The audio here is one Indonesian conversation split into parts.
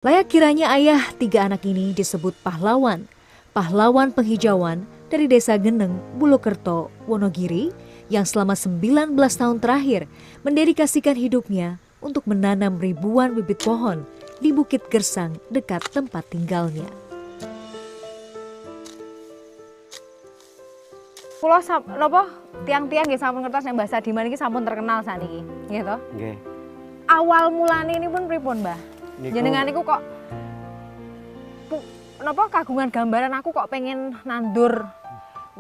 Layak kiranya ayah tiga anak ini disebut pahlawan. Pahlawan penghijauan dari desa Geneng, Bulukerto, Wonogiri yang selama 19 tahun terakhir mendedikasikan hidupnya untuk menanam ribuan bibit pohon di Bukit Gersang dekat tempat tinggalnya. Kulo napa tiang-tiang nggih sampun ngertos nek Mbah Sadiman iki sampun terkenal saniki, nggih to? Nggih. Awal mulane ini pun pripun, Mbah? Jenengan niku kok napa kagungan gambaran aku kok pengen nandur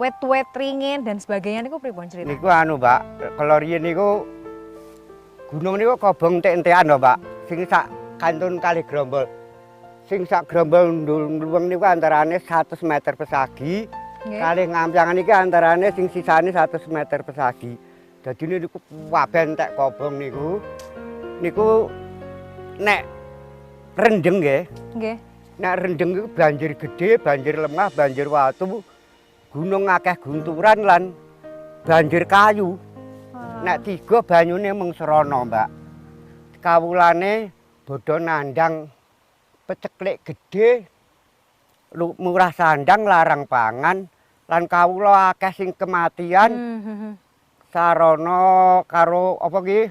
wet-wet ringin dan sebagainya niku pripun cerita? Niku anu, Mbak, kalau riyen niku gunung niku kobong entek-entekan lho, Mbak. Sing sak kantun kali Grombol. Sing sak Grombol ndulung niku antarane 100 meter persegi. Kali Ngampiangan iki antarane sing sisane 100 meter persegi. Dadi niku kabeh entek kobong niku. Niku nek rendeng nggih. Nggih. Nek rendeng iku banjir gedhe, banjir lemah, banjir watu, gunung akeh gunturan lan banjir kayu. Nek tiga banyune mung srana, Mbak. Kawulane bodho nandang peceklik gedhe, murah sandang larang pangan lan kawula akeh sing kematian. Sarana karo apa ki?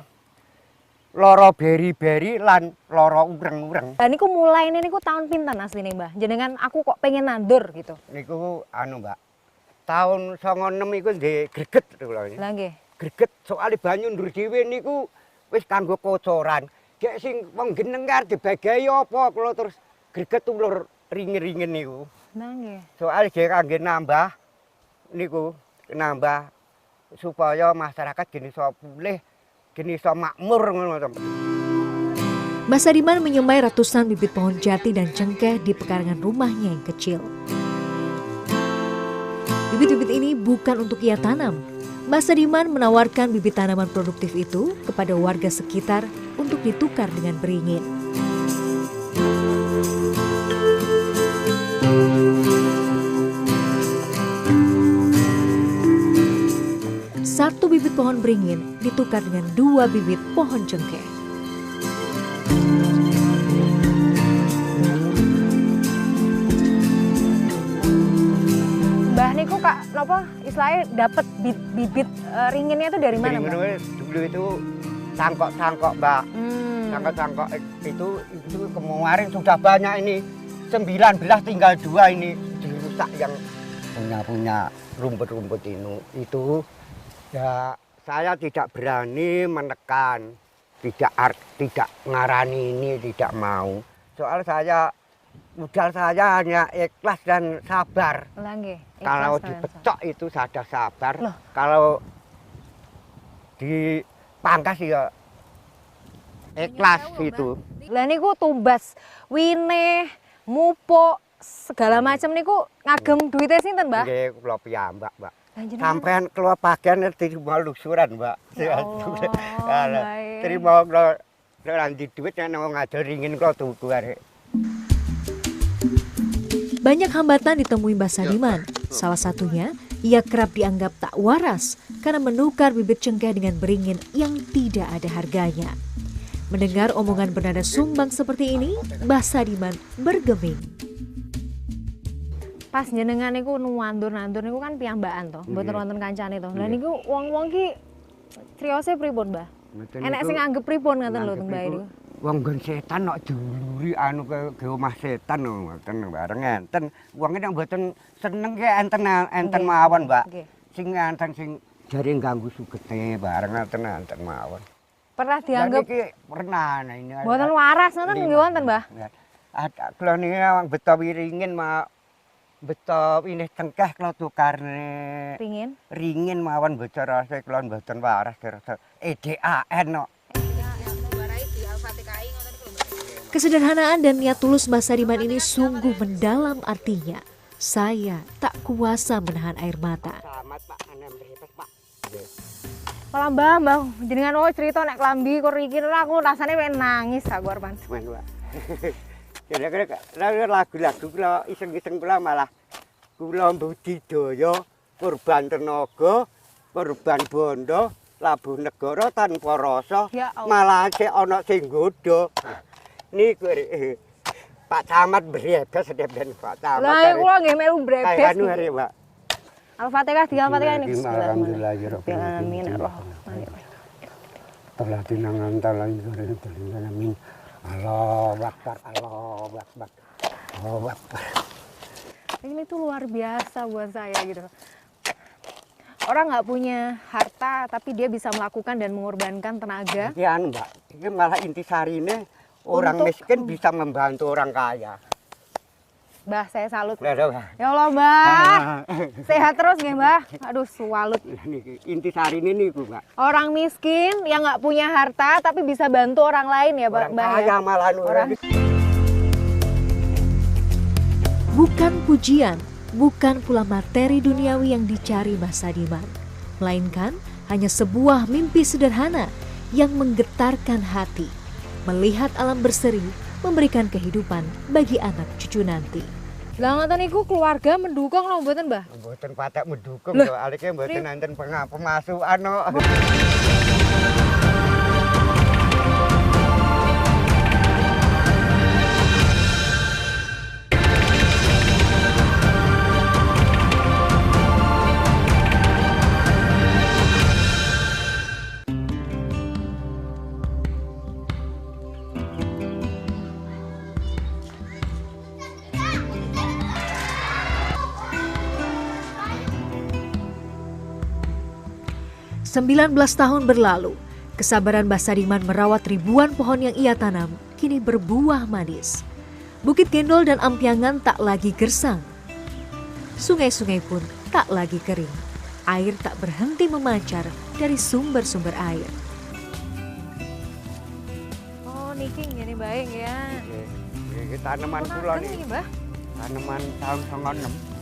Loro beri-beri lan loro ureng-ureng. Lah niku mulai niku tahun pinten asline, Mbah? Jenengan aku kok pengen nandur gitu. Niku anu, Mbak. Tahun 96 iku nggih greget kula. Lah nggih. Greget soalé banyu ndur dhewe niku wis kanggo kocoran. Gek sing wong geneng arep dibagahi apa kula terus greget ulur ringin-ringin niku. Lah nggih. Soalé gek kangge nambah niku nambah supaya masyarakat geni iso pulih, geni iso makmur ngono to. Mbah Sadiman menyemai ratusan bibit pohon jati dan cengkeh di pekarangan rumahnya yang kecil. Bibit-bibit ini bukan untuk ia tanam. Mbah Sadiman menawarkan bibit tanaman produktif itu kepada warga sekitar untuk ditukar dengan beringin. Satu bibit pohon beringin ditukar dengan 2 bibit pohon cengkeh. Mbah niku Kak, napa istilahnya dapat bibit ringinnya itu dari mana, Mbah? Dulu itu tangkok-tangkok, Mbak. Tangkok-tangkok itu kemarin sudah banyak ini. 19 tinggal 2 ini dirusak yang punya rumput-rumput itu. Ya, saya tidak berani menekan, tidak ngarani ini, tidak mau. Soal modal saya hanya ikhlas dan sabar. Lah nggih. Kalau dipecok itu saya sabar. Loh. Kalau dipangkas ya ikhlas itu. Lah niku tumbas, wine, mupuk, segala macam niku ngagem duitnya sinten, Mbah? Nggih, kula piyambak, Mbak. Sampean keluar bagian terima lusuran, Mbak. Ya Allah, terima kula nanti duit nek ngajar ringin kula tuku arek. Banyak hambatan ditemui Mbah Sadiman. Salah satunya, ia kerap dianggap tak waras karena menukar bibit cengkeh dengan beringin yang tidak ada harganya. Mendengar omongan bernada sumbang seperti ini, Mbah Sadiman bergeming. Pas jenengan niku nandur niku kan piyambakan to, mboten wonten kancane to. Lah niku wong-wong ki criose pripun, Mbah? Enek sing anggap pripun ngoten lho teng Mbah niku. Wong nggon setan kok duluri anu ke omah setan ngoten bareng enten. Wong nek mboten seneng ki enten mawon, Mbak. Sing enten sing jare ganggu sugete bareng enten mawon. Pernah dianggap pernah ini. Mboten waras ngoten nggih wonten, Mbah. Ada kula niki wong beto wiringin beto ini cengkeh kula tukarne ringin mawon bocor rasa kula mboten waras rasa EDAN kok. Kesederhanaan dan niat tulus Mbah Sadiman ini sungguh mendalam artinya. Saya tak kuasa menahan air mata. Malah Mbah, jenengan cerita nek klambi kok iki aku rasane pengen nangis aku arepan. Kira-kira lagu-lagu kula iseng-iseng kula malah kula budidaya kurban tenaga, kurban bondo, labuh negara tanpa rasa, malah ana sing nggodha. Niku Pak Camat brebes setiap dan Pak Camat. Lah kula nggih melu brebes. Kayak anu hari, Mbak. Al-Fatihah di Al-Fatihah ini. Bismillahirrahmanirrahim. Amin. Telah tinangan talang amin. Allahu Akbar, Allahu Akbar. Allahu Akbar. Ini tuh luar biasa buat saya gitu. Orang nggak punya harta tapi dia bisa melakukan dan mengorbankan tenaga. Iya Mbak, ini malah intisari ini orang miskin bisa membantu orang kaya. Mbah, saya salut. Ya Allah, Mbah. Sehat terus nggih, Mbah. Aduh, salut. Intisari ini Mbak. Orang miskin yang nggak punya harta tapi bisa bantu orang lain ya, Mbah. Orang kaya malah orang. Bukan pujian, bukan pula materi duniawi yang dicari Mbah Sadiman, melainkan hanya sebuah mimpi sederhana yang menggetarkan hati, melihat alam berseri, memberikan kehidupan bagi anak cucu nanti. Lah ngoten niku keluarga mendukung lho mboten, Mbah? Mboten patek mendukung to, alike mboten nanten pemasukan no. Sembilan 19 tahun berlalu, kesabaran Mbah Sadiman merawat ribuan pohon yang ia tanam kini berbuah manis. Bukit Gendol dan Ampiangan tak lagi gersang. Sungai-sungai pun tak lagi kering. Air tak berhenti memancar dari sumber-sumber air. Oh, niki ngene baik ya. Nggih, tanaman kula niki, Mbah. Tanaman tahun 96.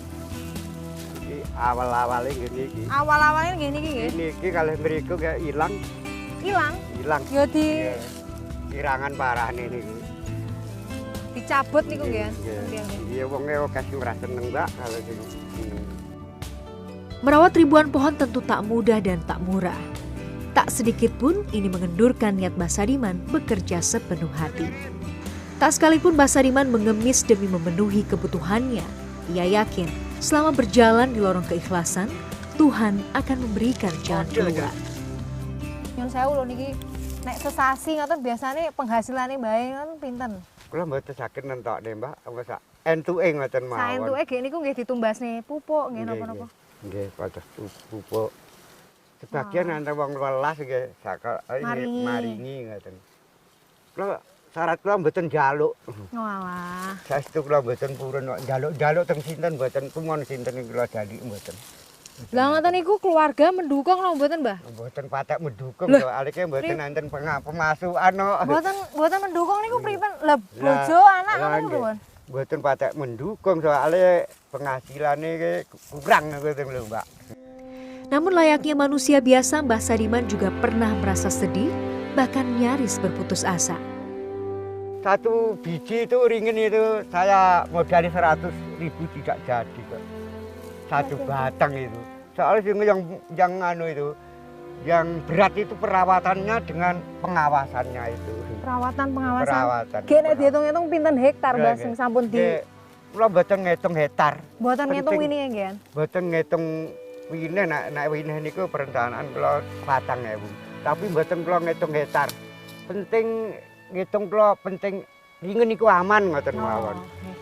Iki awal-awale ngene iki. Awal-awalnya gini nggih. Niki kalih mriku kayak ilang. Hilang. Ya di kirangan parah niku. dicabut niku nggih ya. Iya wonge akeh sing ora seneng, Mbak, kalau sing Merawat ribuan pohon tentu tak mudah dan tak murah. Tak sedikit pun ini mengendurkan niat Mbah Sadiman bekerja sepenuh hati. Tak sekalipun Mbah Sadiman mengemis demi memenuhi kebutuhannya. Ia yakin selama berjalan di lorong keikhlasan, Tuhan akan memberikan jalan keluar. Yang saya lho niki nek sesasi ngoten biasane penghasilane bae ngoten pinten? kula mboten saged nentokne, Mbak, apa sak entuke ngoten mawon. Saentuke nggih niku nggih ditumbasne pupuk nggih napa-napa. Nggih, pados pupuk. Sebagian antar wong welas nggih maringi ngoten. Kula syarat kula mboten njaluk. Walah. Saestu kula mboten purun kok njaluk-njaluk teng sinten mboten kumon sinten kula jali mboten. Lah ngoten niku keluarga mendukung lho mboten, Mbah? Mboten patek mendukung kok alike mboten nanten pemasukan no. Mboten mendukung niku pripun? Lah bojo anak ngoten pripun? Mboten patek mendukung soalnya penghasilane kurang ngoten lho, Mbak. Namun layaknya manusia biasa, Mbah Sadiman juga pernah merasa sedih, bahkan nyaris berputus asa. Satu biji itu ringin itu saya modali 100.000 tidak jadi kok. Satu batang itu. Soalnya yang anu itu, yang berat itu perawatannya dengan pengawasannya itu. Perawatan pengawasan. Perawatan. Nek dihitung-hitung pinten hektar Mbah sing sampun di. Kula mboten ngitung hektar. Mboten ngitung winine nggih. Mboten ngitung winine nek winine niku perencanaan kula 4.000. Tapi mboten kula ngitung hektar. Penting ngitung kula penting ringen niku aman ngoten mawon.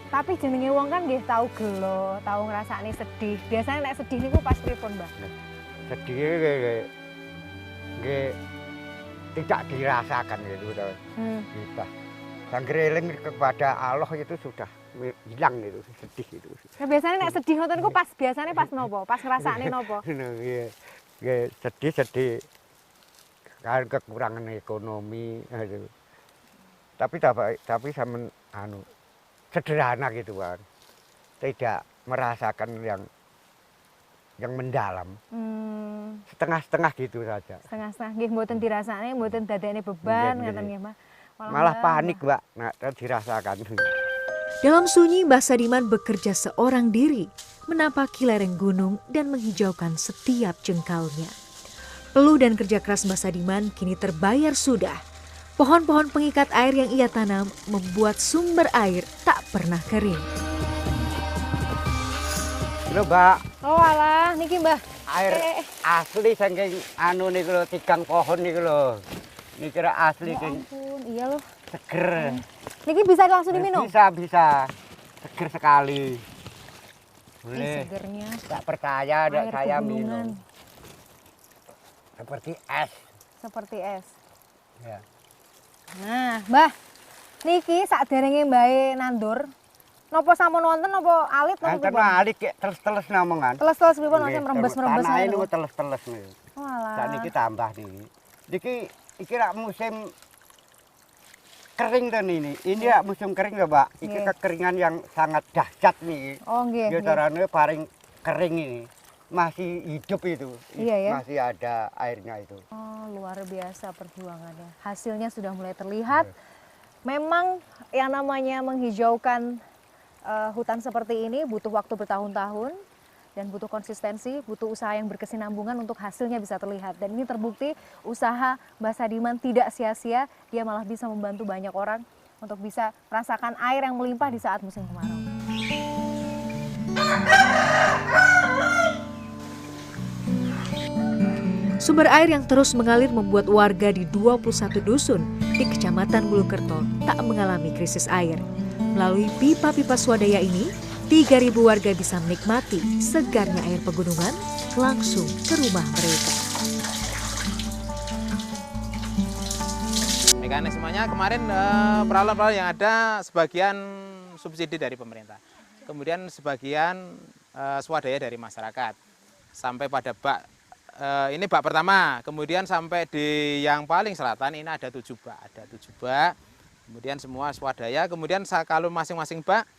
Tapi jenenge wong kan nggih tau gelo, tau ngrasakne sedih. Biasanya nek sedih niku pas pripun, Mbah? Sedih nggih tidak dirasakan gitu. Kita sanggereling kepada Allah itu sudah hilang itu sedih itu. Nah, biasanya nek sedih ngoten niku pas biasanya pas nopo? Pas ngrasakne nopo? Nggih. Nggih sedih kan kekurangan ekonomi gitu. Tapi sampean anu sederhana gitu kan, tidak merasakan yang mendalam, setengah-setengah gitu saja. Setengah-setengah, nggih mboten dirasakne, mboten dadekne beban, ngoten nggih, Mbak. Malah panik, Mbak, nak dirasakan. Dalam sunyi, Mbah Sadiman bekerja seorang diri, menapaki lereng gunung dan menghijaukan setiap jengkalnya. Peluh dan kerja keras Mbah Sadiman kini terbayar sudah. Pohon-pohon pengikat air yang ia tanam membuat sumber air tak pernah kering. Lho, Mbak, Oh alah, niki Mbah. air asli saking anu niku lho, tigang pohon niku lho. Ini kira asli Ya sing ampun, iya loh. seger. Niki bisa langsung diminum? Bisa. Seger sekali. Ih, Boleh. segernya. Tak percaya ada Air saya pegunungan. minum. Seperti es. Seperti es. Ya. Nah, Mbah. Niki sakderenge mbahe nandur. Napa sampun wonten napa alit napa Enten pripun? alik teles-teles namongan. Teles-teles pripun Nggih, maksudnya merembes-merembes tanah ngono. ini teles-teles niku. Walah. Sakniki tambah niki. Iki rak musim kering kan ini. Ini rak musim kering lho, Mbak. Iki Nggih. kekeringan yang sangat dahsyat niki. Oh nggih. Ya nggih. caranya paling kering ini. Masih hidup itu. Iya ya? Masih ada airnya itu. Oh, luar biasa perjuangannya. Hasilnya sudah mulai terlihat. Memang yang namanya menghijaukan hutan seperti ini butuh waktu bertahun-tahun dan butuh konsistensi, butuh usaha yang berkesinambungan untuk hasilnya bisa terlihat. Dan ini terbukti usaha Mbah Sadiman tidak sia-sia, dia malah bisa membantu banyak orang untuk bisa merasakan air yang melimpah di saat musim kemarau. Sumber air yang terus mengalir membuat warga di 21 dusun di Kecamatan Bulukerto tak mengalami krisis air. Melalui pipa-pipa swadaya ini, 3.000 warga bisa menikmati segarnya air pegunungan langsung ke rumah mereka. Mekanismenya kemarin peralon-peralon yang ada sebagian subsidi dari pemerintah. Kemudian sebagian swadaya dari masyarakat. Sampai pada bak, ini bak pertama, kemudian sampai di yang paling selatan ini ada 7 bak. Ada 7 bak, kemudian semua swadaya. Kemudian kalau masing-masing bak,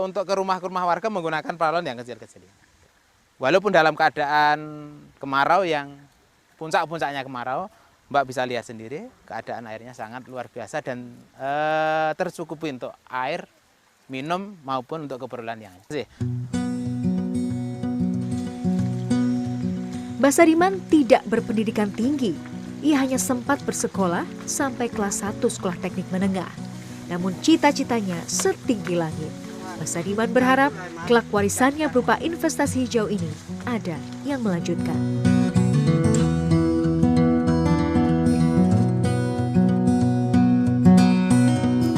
untuk ke rumah-rumah warga menggunakan peralon yang kecil-kecil. Walaupun dalam keadaan kemarau yang puncak-puncaknya kemarau, Mbak bisa lihat sendiri keadaan airnya sangat luar biasa dan tercukupi untuk air minum maupun untuk keperluan yang lain. Mbah Sadiman tidak berpendidikan tinggi. Ia hanya sempat bersekolah sampai kelas 1 sekolah teknik menengah. Namun cita-citanya setinggi langit. Mbah Sadiman berharap kelak warisannya berupa investasi hijau ini ada yang melanjutkan.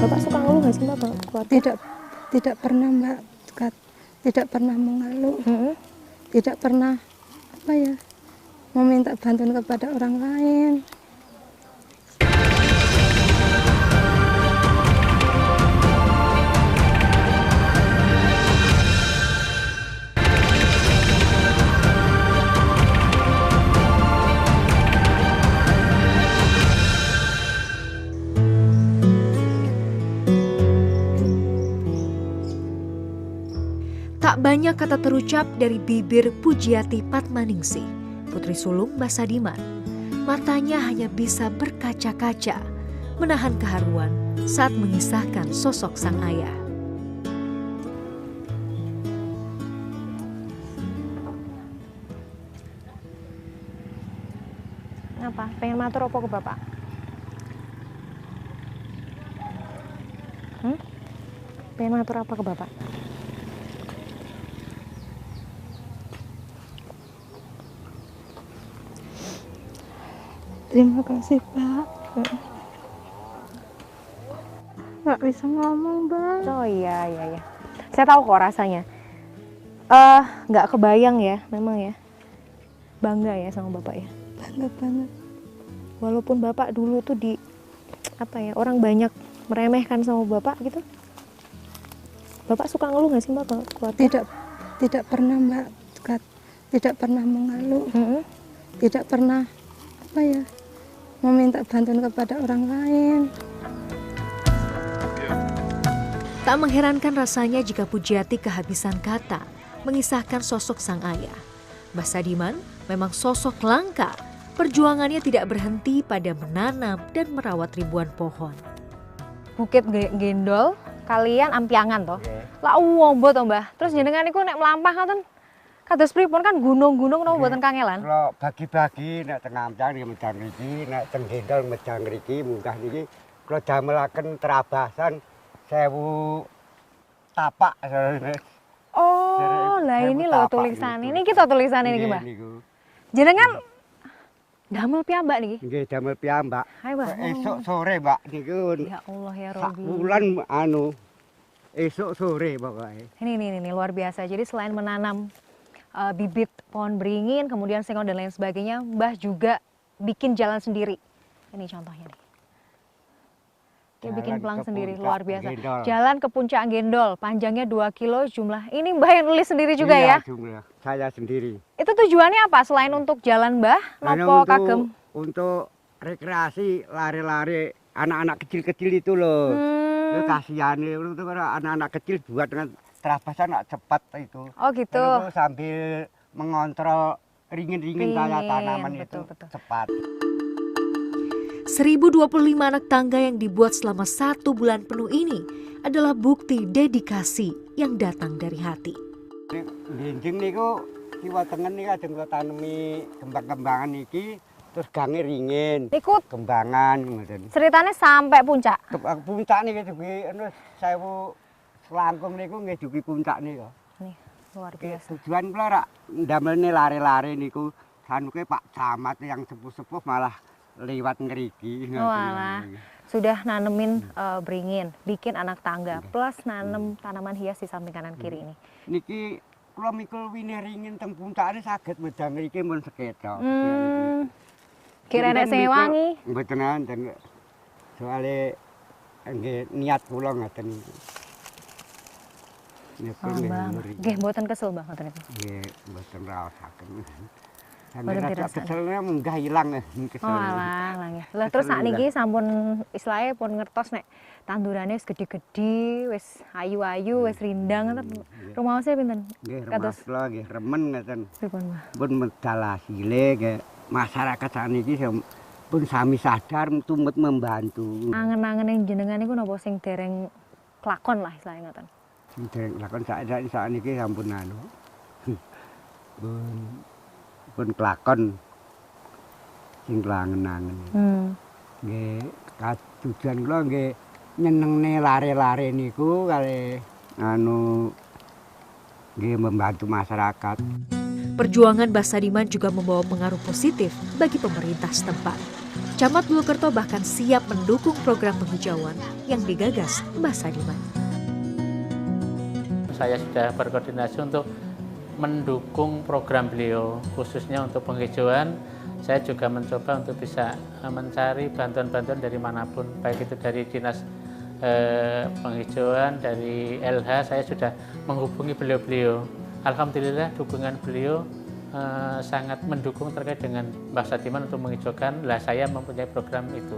Bapak suka ngeluh nggak sih Mbak keluarga? Tidak pernah Mbak, tidak pernah mengeluh, tidak pernah meminta bantuan kepada orang lain. Tak banyak kata terucap dari bibir Pujiati Patmaningsih, putri sulung Mbah Sadiman. Matanya hanya bisa berkaca-kaca, menahan keharuan saat mengisahkan sosok sang ayah. Apa? Pengen matur apa ke Bapak? Pengen matur apa ke Bapak? Terima kasih Pak. Nggak bisa ngomong Bang. Oh iya. Saya tahu kok rasanya. Nggak kebayang ya, memang ya. Bangga ya sama Bapak ya. Bangga banget. Walaupun Bapak dulu tuh orang banyak meremehkan sama Bapak gitu. Bapak suka ngeluh nggak sih Mbak keluarga? Tidak pernah Mbak. Tidak pernah mengeluh. Tidak pernah meminta bantuan kepada orang lain. Tak mengherankan rasanya jika Pujiati kehabisan kata mengisahkan sosok sang ayah. Mbah Sadiman memang sosok langka. Perjuangannya tidak berhenti pada menanam dan merawat ribuan pohon. Bukit Gendol, kalian ampiangan toh. Lah uwobo toh Mbah. Terus jenengan niku nek melampah ngoten Kados pripun kan gunung-gunung napa mboten kangelan? Kalau bagi-bagi nek teng Amcang nggih medang mriki, nek teng Gendol medang mriki, munggah niki kula damelaken terabasan 1000 tapak. Oh, lah Saya ini mau loh tapak tulisannya. gitu. Ini kita tulisannya niki, Nggih, Mbah. niku. Jenengan damel piyambak niki? Nggih damel piyambak. Ayo, Mbah. Esuk sore, Mbak, niku Ya Allah ya sak Robi. wulan esuk sore pokoknya. Ini luar biasa. Jadi selain menanam bibit pohon beringin, kemudian sengkong dan lain sebagainya, Mbah juga bikin jalan sendiri. Ini contohnya nih. Dia Jalan bikin pelang ke sendiri, Puncak luar biasa. Gendol. Jalan ke Puncak Gendol, panjangnya 2 kilo jumlah. Ini Mbah yang nulis sendiri juga ya? Iya, jumlah saya sendiri. Itu tujuannya apa? Selain untuk jalan Mbah, Hanya nopo kagem? untuk rekreasi, lari-lari anak-anak kecil-kecil itu loh. Itu kasihan itu karena anak-anak kecil buat dengan terabasan nak cepat itu. Oh gitu. Lalu sambil mengontrol ringin-ringin saya Ringin, tanaman betul, itu betul. cepat. 1025 anak tangga yang dibuat selama 1 bulan penuh ini adalah bukti dedikasi yang datang dari hati. Dinding niku kiwa tengen nih ajeng kula tanemi kembang-kembangan niki terus gange ringin. Niku Kembangan ngoten. ceritanya sampai puncak. Puncak niki dugi anu 1000 selangkung niku nggih dugi puncak niku. Nih, luar biasa. Tujuan kula rak ndamelne lare-lare niku sanuke Pak Camat yang sepuh-sepuh malah lewat ngeriki. Walah, sudah nanemin beringin, bikin anak tangga, plus nanem tanaman hias di samping kanan kiri ini. Niki kula mikul wine ringin teng puncakane saged medang ngriki mun seketok. Kira nek sing wangi. Mboten wonten. Soale nggih niat kula ngoten niku. Nipun nggih Mbah. muri. Nggih, mboten kesel Mbah ngoten niku. Nggih, mboten raosaken. Mboten Sampeyan dirasaken. keselnya munggah ilang kesel. Oh alah, lah nggih. Lah terus sakniki sampun istilahnya pun ngertos nek tandurane wis gede-gede, wis ayu-ayu, wis rindang ngoten. Rumaosé pinten? Nggih, Kados remas kula nggih remen ngoten. pripun Mbah? Pun medal asile nggih masyarakat sakniki pun sami sadar tumut membantu. Angen-angen yang jenengan niku napa sing dereng kelakon lah istilahnya ngoten. Sing lakon sakniki sampun anu. Pun kelakon sing langen-angen. Nggih, tujuan kula nggih nyenengne lare-lare niku kali anu nggih membantu masyarakat. Perjuangan Mbah Sadiman juga membawa pengaruh positif bagi pemerintah setempat. Camat Bulukerto bahkan siap mendukung program penghijauan yang digagas Mbah Sadiman. Saya sudah berkoordinasi untuk mendukung program beliau, khususnya untuk penghijauan. Saya juga mencoba untuk bisa mencari bantuan-bantuan dari manapun, baik itu dari dinas penghijauan, dari LH. Saya sudah menghubungi beliau-beliau. Alhamdulillah dukungan beliau sangat mendukung terkait dengan Mbah Sadiman untuk menghijaukan. Lah saya mempunyai program itu.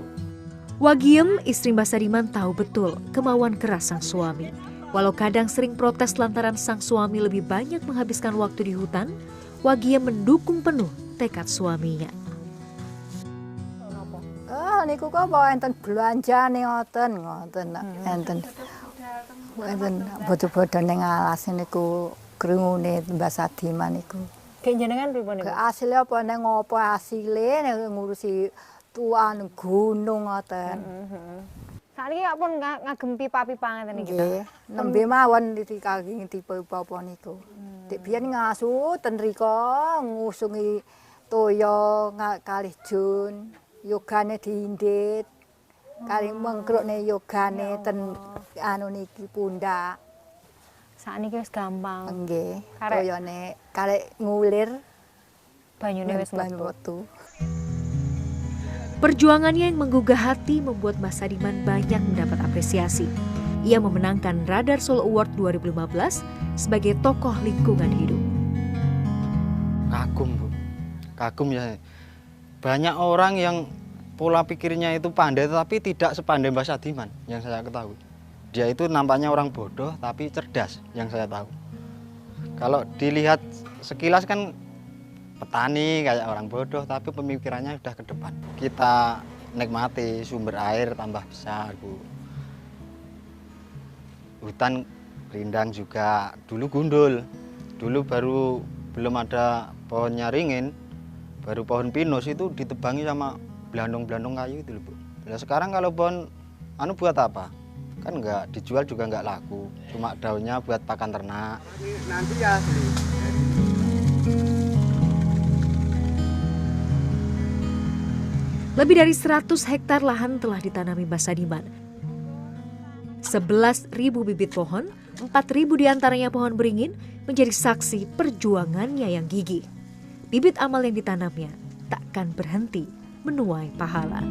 Wagiem, istri Mbah Sadiman tahu betul kemauan keras sang suami. Walau kadang sering protes lantaran sang suami lebih banyak menghabiskan waktu di hutan, Wagiem mendukung penuh tekad suaminya. Niku kok bawa enten belanja nih ngoten enten bodoh-bodoh ning alas niku krungune Mbah Sadiman niku. Kayak jenengan pripun niku? Ke asile apa ning ngopo asile ning ngurusi tuan gunung ngoten. Sakniki kok pun ngagem pipa-pipa ngeten niki. Nggih, nembe mawon dikaging tipe apa niku. Dik biyen ngasu ten rika ngusungi toya kalih jun, yogane diindit. Kali mengkrukne yogane ten anu niki pundak. Sakniki wis gampang. Nggih, Karek. toyane karek ngulir Banyune wis banyu metu. watu. Perjuangannya yang menggugah hati membuat Mbah Sadiman banyak mendapat apresiasi. Ia memenangkan Radar Solo Award 2015 sebagai tokoh lingkungan hidup. Kagum, Bu. Kagum ya. Banyak orang yang pola pikirnya itu pandai tapi tidak sepandai Mbah Sadiman yang saya ketahui. Dia itu nampaknya orang bodoh tapi cerdas yang saya tahu. Kalau dilihat sekilas kan petani kayak orang bodoh tapi pemikirannya sudah ke depan. Kita nikmati sumber air tambah besar, Bu. Hutan rindang juga dulu gundul. Dulu baru belum ada pohon nyaringin, baru pohon pinus itu ditebangi sama belandong-belandong kayu itu loh, Bu. Nah, sekarang kalau pohon buat apa? Kan nggak dijual juga nggak laku, cuma daunnya buat pakan ternak. Nanti ya beli. Lebih dari 100 hektar lahan telah ditanami Mbah Sadiman. 11.000 bibit pohon, 4.000 diantaranya pohon beringin, menjadi saksi perjuangannya yang gigih. Bibit amal yang ditanamnya takkan berhenti menuai pahala.